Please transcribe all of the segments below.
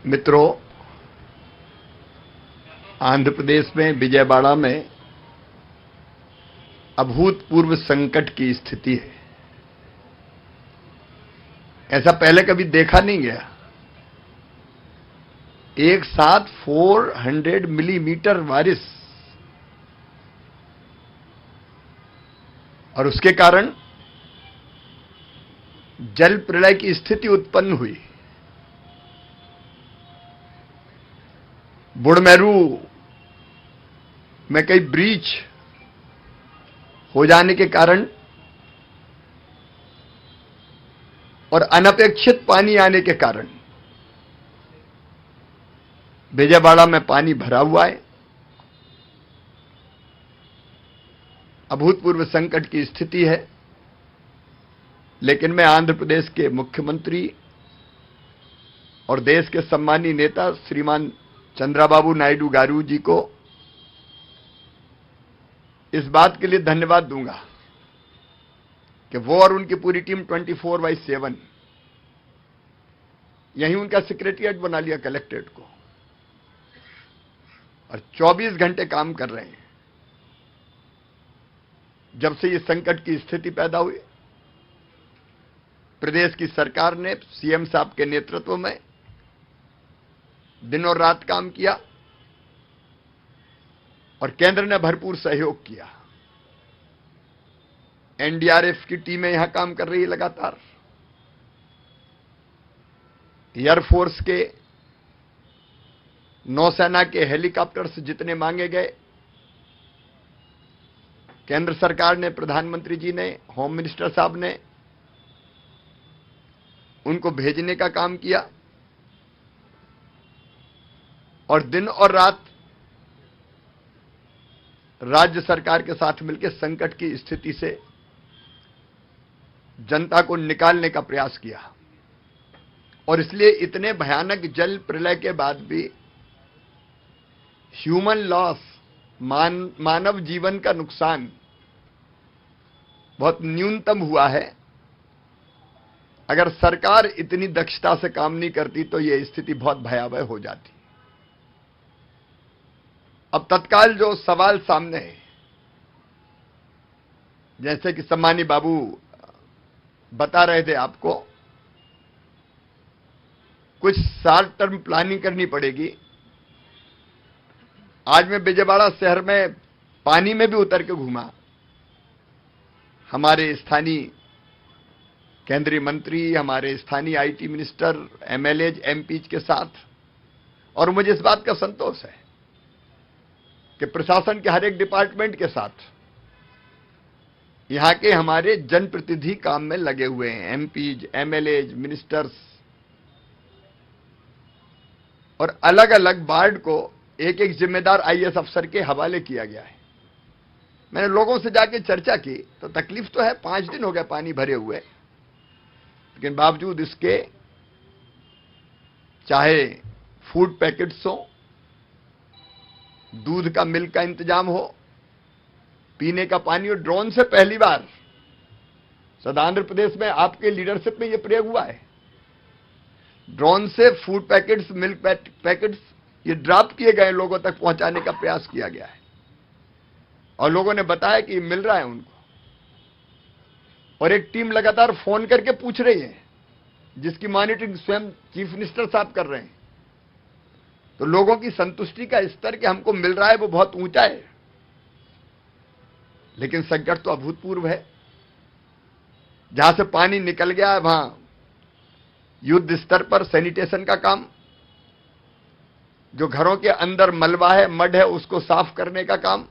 मित्रों, आंध्र प्रदेश में विजयवाड़ा में अभूतपूर्व संकट की स्थिति है। ऐसा पहले कभी देखा नहीं गया। एक साथ 400 मिलीमीटर बारिश, और उसके कारण जल प्रलय की स्थिति उत्पन्न हुई। बुढ़मेरू में कई ब्रीच हो जाने के कारण और अनपेक्षित पानी आने के कारण विजयवाड़ा में पानी भरा हुआ है। अभूतपूर्व संकट की स्थिति है। लेकिन मैं आंध्र प्रदेश के मुख्यमंत्री और देश के सम्मानीय नेता श्रीमान चंद्राबाबू नायडू गारू जी को इस बात के लिए धन्यवाद दूंगा कि वो और उनकी पूरी टीम 24/7 यहीं उनका सेक्रेटरिएट बना लिया कलेक्ट्रेट को, और 24 घंटे काम कर रहे हैं। जब से ये संकट की स्थिति पैदा हुई, प्रदेश की सरकार ने सीएम साहब के नेतृत्व में दिन और रात काम किया और केंद्र ने भरपूर सहयोग किया। एनडीआरएफ की टीमें यहां काम कर रही है लगातार। एयरफोर्स के, नौसेना के हेलीकॉप्टर्स जितने मांगे गए, केंद्र सरकार ने, प्रधानमंत्री जी ने, होम मिनिस्टर साहब ने उनको भेजने का काम किया। और दिन और रात राज्य सरकार के साथ मिलकर संकट की स्थिति से जनता को निकालने का प्रयास किया। और इसलिए इतने भयानक जल प्रलय के बाद भी ह्यूमन लॉस, मानव जीवन का नुकसान बहुत न्यूनतम हुआ है। अगर सरकार इतनी दक्षता से काम नहीं करती तो यह स्थिति बहुत भयावह हो जाती। अब तत्काल जो सवाल सामने है, जैसे कि सम्मानी बाबू बता रहे थे आपको, कुछ शॉर्ट टर्म प्लानिंग करनी पड़ेगी। आज मैं विजयवाड़ा शहर में पानी में भी उतर के घूमा, हमारे स्थानीय केंद्रीय मंत्री, हमारे स्थानीय आईटी मिनिस्टर, एमएलएज, एमपीज के साथ, और मुझे इस बात का संतोष है कि प्रशासन के हर एक डिपार्टमेंट के साथ यहां के हमारे जनप्रतिनिधि काम में लगे हुए हैं। एमपीज, एमएलएज, मिनिस्टर्स, और अलग अलग वार्ड को एक एक जिम्मेदार आईएएस अफसर के हवाले किया गया है। मैंने लोगों से जाके चर्चा की तो तकलीफ तो है, 5 दिन हो गए पानी भरे हुए, लेकिन बावजूद इसके चाहे फूड पैकेट्स हो, दूध का, मिल्क का इंतजाम हो, पीने का पानी हो। ड्रोन से पहली बार सदा आंध्र प्रदेश में आपके लीडरशिप में यह प्रयोग हुआ है। ड्रोन से फूड पैकेट्स, मिल्क पैकेट्स ये ड्रॉप किए गए, लोगों तक पहुंचाने का प्रयास किया गया है, और लोगों ने बताया कि मिल रहा है उनको। और एक टीम लगातार फोन करके पूछ रही है, जिसकी मॉनिटरिंग स्वयं चीफ मिनिस्टर साहब कर रहे हैं। तो लोगों की संतुष्टि का स्तर कि हमको मिल रहा है वो बहुत ऊंचा है। लेकिन संकट तो अभूतपूर्व है। जहां से पानी निकल गया है वहां युद्ध स्तर पर सैनिटेशन का काम, जो घरों के अंदर मलबा है, मड है, उसको साफ करने का काम,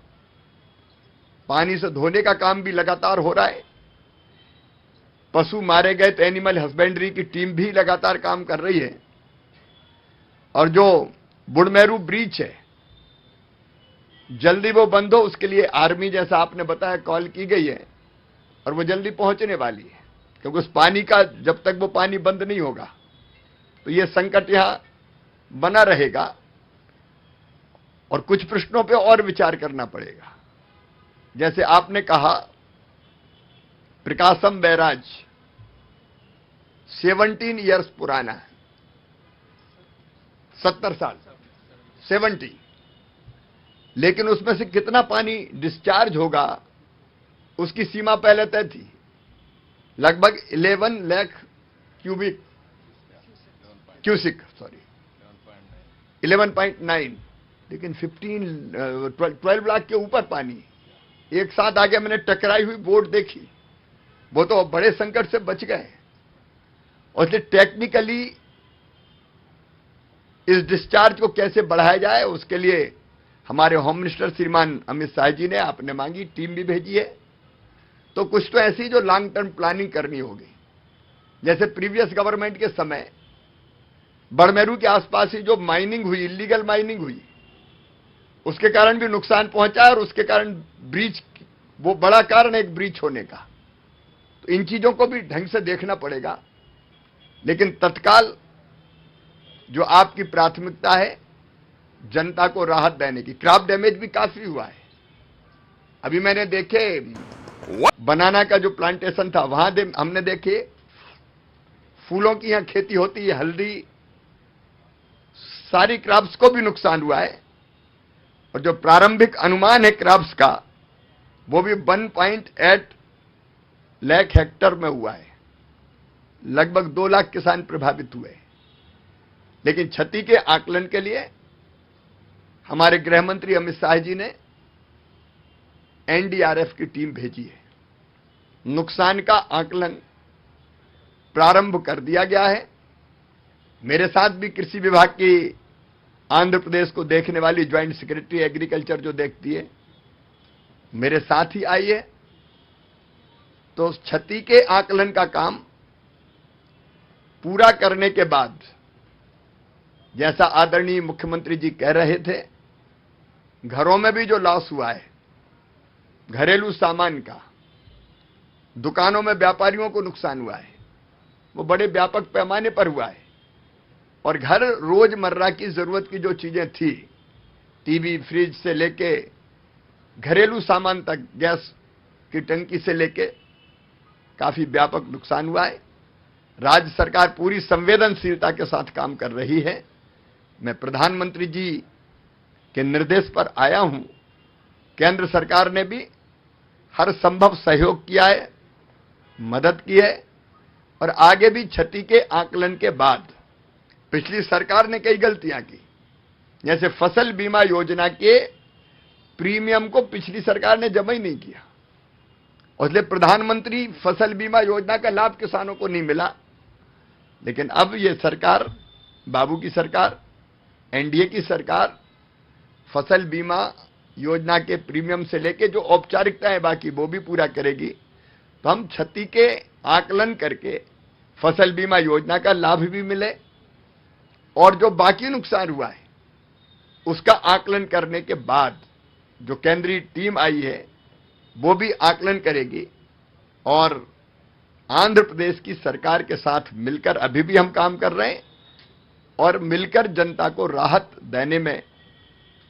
पानी से धोने का काम भी लगातार हो रहा है। पशु मारे गए तो एनिमल हस्बेंड्री की टीम भी लगातार काम कर रही है। और जो बुढ़मेरू ब्रीच है, जल्दी वो बंद हो, उसके लिए आर्मी, जैसा आपने बताया, कॉल की गई है, और वो जल्दी पहुंचने वाली है। क्योंकि उस पानी का, जब तक वो पानी बंद नहीं होगा तो ये संकट यहां बना रहेगा, और कुछ प्रश्नों पे और विचार करना पड़ेगा। जैसे आपने कहा, प्रकाशम बैराज 17 इयर्स पुराना है। 70 साल 70, लेकिन उसमें से कितना पानी डिस्चार्ज होगा उसकी सीमा पहले तय थी, लगभग 11 लाख क्यूसिक 11.9, लेकिन 12 लाख के ऊपर पानी एक साथ आ गया। मैंने टकराई हुई बोट देखी, वो तो बड़े संकट से बच गए। और इसलिए टेक्निकली इस डिस्चार्ज को कैसे बढ़ाया जाए, उसके लिए हमारे होम मिनिस्टर श्रीमान अमित शाह जी ने आपने मांगी, टीम भी भेजी है। तो कुछ तो ऐसी जो लॉन्ग टर्म प्लानिंग करनी होगी, जैसे प्रीवियस गवर्नमेंट के समय बड़मेरू के आसपास ही जो माइनिंग हुई, इलीगल माइनिंग हुई, उसके कारण भी नुकसान पहुंचा और उसके कारण ब्रीच, वो बड़ा कारण है एक ब्रीच होने का। तो इन चीजों को भी ढंग से देखना पड़ेगा। लेकिन तत्काल जो आपकी प्राथमिकता है जनता को राहत देने की, क्रॉप डैमेज भी काफी हुआ है। अभी मैंने देखे बनाना का जो प्लांटेशन था वहां हमने देखे फूलों की यहां खेती होती है, हल्दी, सारी क्रॉप्स को भी नुकसान हुआ है। और जो प्रारंभिक अनुमान है क्रॉप्स का वो भी 1.8 लाख हेक्टर में हुआ है, लगभग 2 लाख किसान प्रभावित हुए। लेकिन क्षति के आकलन के लिए हमारे गृह मंत्री अमित शाह जी ने एनडीआरएफ की टीम भेजी है। नुकसान का आकलन प्रारंभ कर दिया गया है। मेरे साथ भी कृषि विभाग की आंध्र प्रदेश को देखने वाली ज्वाइंट सेक्रेटरी एग्रीकल्चर जो देखती है, मेरे साथ ही आई है। तो क्षति के आकलन का काम पूरा करने के बाद, जैसा आदरणीय मुख्यमंत्री जी कह रहे थे, घरों में भी जो लॉस हुआ है, घरेलू सामान का, दुकानों में व्यापारियों को नुकसान हुआ है, वो बड़े व्यापक पैमाने पर हुआ है। और घर रोजमर्रा की जरूरत की जो चीजें थी, टीवी, फ्रिज से लेके घरेलू सामान तक, गैस की टंकी से लेके काफी व्यापक नुकसान हुआ है। राज्य सरकार पूरी संवेदनशीलता के साथ काम कर रही है। मैं प्रधानमंत्री जी के निर्देश पर आया हूं। केंद्र सरकार ने भी हर संभव सहयोग किया है, मदद की है। और आगे भी क्षति के आकलन के बाद, पिछली सरकार ने कई गलतियां की, जैसे फसल बीमा योजना के प्रीमियम को पिछली सरकार ने जमा ही नहीं किया, इसलिए प्रधानमंत्री फसल बीमा योजना का लाभ किसानों को नहीं मिला। लेकिन अब ये सरकार, बाबू की सरकार, एनडीए की सरकार, फसल बीमा योजना के प्रीमियम से लेके जो औपचारिकताएं बाकी वो भी पूरा करेगी। तो हम क्षति के आकलन करके फसल बीमा योजना का लाभ भी मिले और जो बाकी नुकसान हुआ है उसका आकलन करने के बाद जो केंद्रीय टीम आई है वो भी आकलन करेगी। और आंध्र प्रदेश की सरकार के साथ मिलकर अभी भी हम काम कर रहे हैं और मिलकर जनता को राहत देने में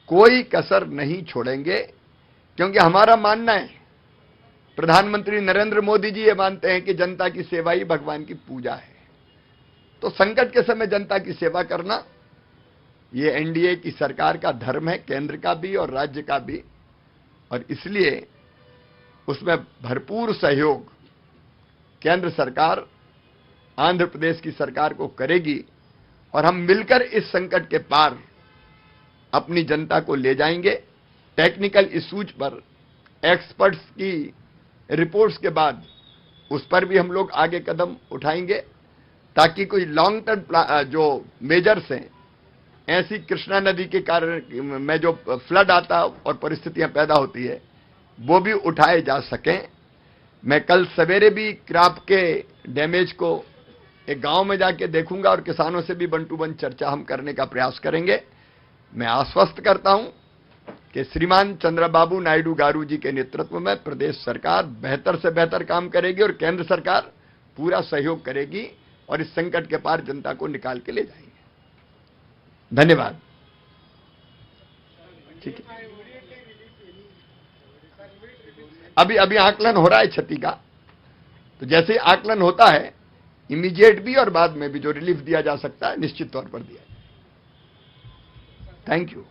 कोई कसर नहीं छोड़ेंगे, क्योंकि हमारा मानना है, प्रधानमंत्री नरेंद्र मोदी जी ये मानते हैं कि जनता की सेवा ही भगवान की पूजा है। तो संकट के समय जनता की सेवा करना ये एनडीए की सरकार का धर्म है, केंद्र का भी और राज्य का भी। और इसलिए उसमें भरपूर सहयोग केंद्र सरकार आंध्र प्रदेश की सरकार को करेगी और हम मिलकर इस संकट के पार अपनी जनता को ले जाएंगे। टेक्निकल इश्यूज पर एक्सपर्ट्स की रिपोर्ट्स के बाद उस पर भी हम लोग आगे कदम उठाएंगे, ताकि कोई लॉन्ग टर्म जो मेजर्स हैं, ऐसी कृष्णा नदी के कारण में जो फ्लड आता और परिस्थितियां पैदा होती है वो भी उठाए जा सकें। मैं कल सवेरे भी क्रॉप के डैमेज को एक गांव में जाके देखूंगा और किसानों से भी वन टू वन चर्चा हम करने का प्रयास करेंगे। मैं आश्वस्त करता हूं कि श्रीमान चंद्रबाबू नायडू गारू जी के नेतृत्व में प्रदेश सरकार बेहतर से बेहतर काम करेगी और केंद्र सरकार पूरा सहयोग करेगी और इस संकट के पार जनता को निकाल के ले जाएंगे। धन्यवाद। ठीक है, अभी आकलन हो रहा है क्षति का, तो जैसे आकलन होता है इमीडिएट भी और बाद में भी जो रिलीफ दिया जा सकता है निश्चित तौर पर दिया जाए। Thank you.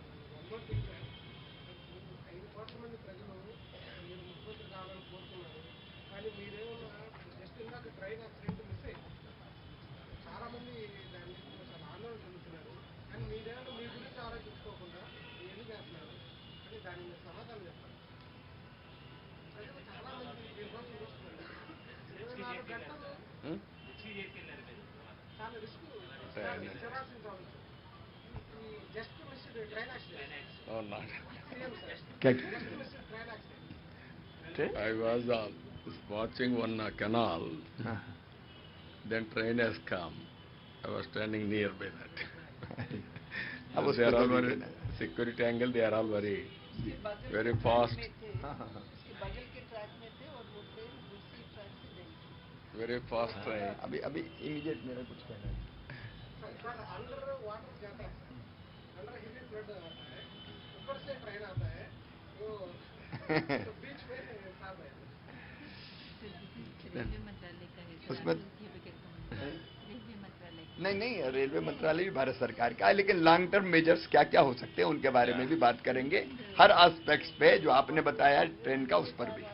I was watching one canal, then train has come. I was standing nearby that. They are all very, security angle, they are all very fast. Very fast train. अभी इमीडिएट मेरा कुछ कहना है. Under water जाता है, under heavy flood आता है, ऊपर से ट्रेन आता है, वो तो बीच में साफ है. रेलवे मंत्रालय का है सर, उसमें रेलवे मंत्रालय नहीं, रेलवे मंत्रालय भी भारत सरकार का है, लेकिन लॉन्ग टर्म मेजर्स क्या क्या हो सकते हैं उनके बारे में भी बात करेंगे. हर एस्पेक्ट्स पे जो आपने बताया ट्रेन का, उस पर भी.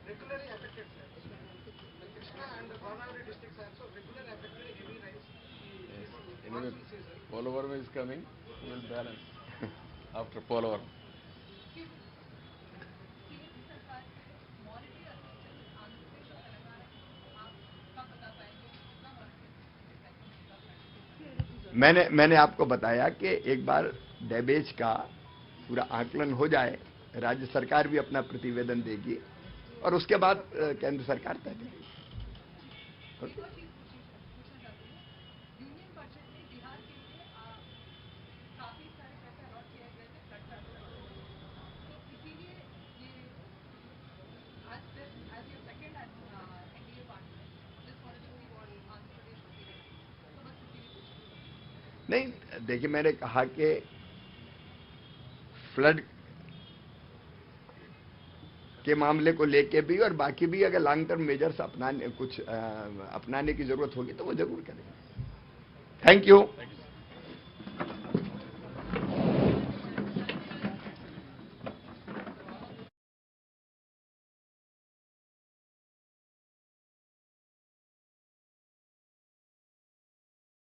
Regularly affected, sir. Krishna and Godavari districts are also regularly affected heavy rains. Anyway, Polavaram is coming, we will balance after Polavaram. मैंने आपको बताया कि एक बार डैमेज का पूरा आकलन हो जाए, राज्य सरकार भी अपना प्रतिवेदन देगी और उसके बाद केंद्र सरकार तय करेगी. यूनियन बजट में बिहार के लिए काफी सारे पैसे अलॉट किए गए थे फ्लड का, तो इसीलिए ये आज ये सेकंड एनडीए पार्टनर जिस wanted to see what Andhra Pradesh होती है, तो बस इसीलिए नहीं, देखिए मैंने कहा कि फ्लड के मामले को लेके भी और बाकी भी अगर लॉन्ग टर्म मेजर्स अपनाने की जरूरत होगी तो वो जरूर करेंगे. Thank you.